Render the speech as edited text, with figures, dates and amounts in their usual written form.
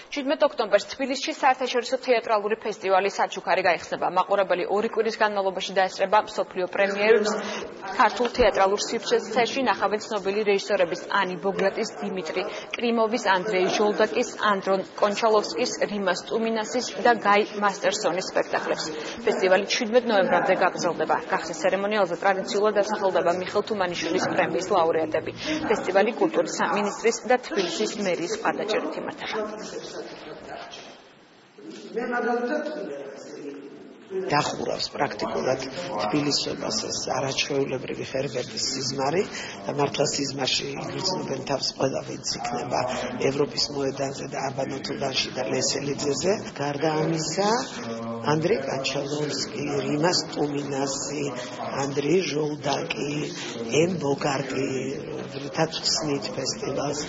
17 ოქტომბერს თბილისში საერთაშორისო თეატრალური ფესტივალი საჩუქარი გაიხსნება. მაყურებელი 2 კვირის განმავლობაში დაესწრება მსოფლიო პრემიერებს. ქართულ თეატრალურ სივრცეში ნახავენ ცნობილი რეჟისორების ანი ბოგლატის, დიმიტრი კრიმოვის, ანდრეი ჟოლდაკის, ანდრონ კონჩალოვსკის, რიმას ტუმინასის და გაი მასტერსონის სპექტაკლებს. ფესტივალი 17 ნოემბრამდე გაგრძელდება. გახსნის ცერემონიალზე ტრადიციულად დასახელდება მიხელ თუმანიშვილის პრემიის ლაურეატები. ფესტივალი კულტურის სამინისტრის და თბილისის მერიის მხარდაჭერით იმართება. დახურავს პრაქტიკულად თბილისობას ეს არაჩვეულებრივი ხერხების სიზმარი და მართლა სიზმარში იგრძნობენ თავს ყველა ვინც იქნება ევროპის მოედანზე და აბანოთუბანში და ლესელიძეზე. გარდა ამისა ანდრეი კონჩალოვსკი, რიმას ტუმინასი, ანდრეი ჟოლდაკი, ენ ბოგარტი რითაც ხსნით ფესტივალს.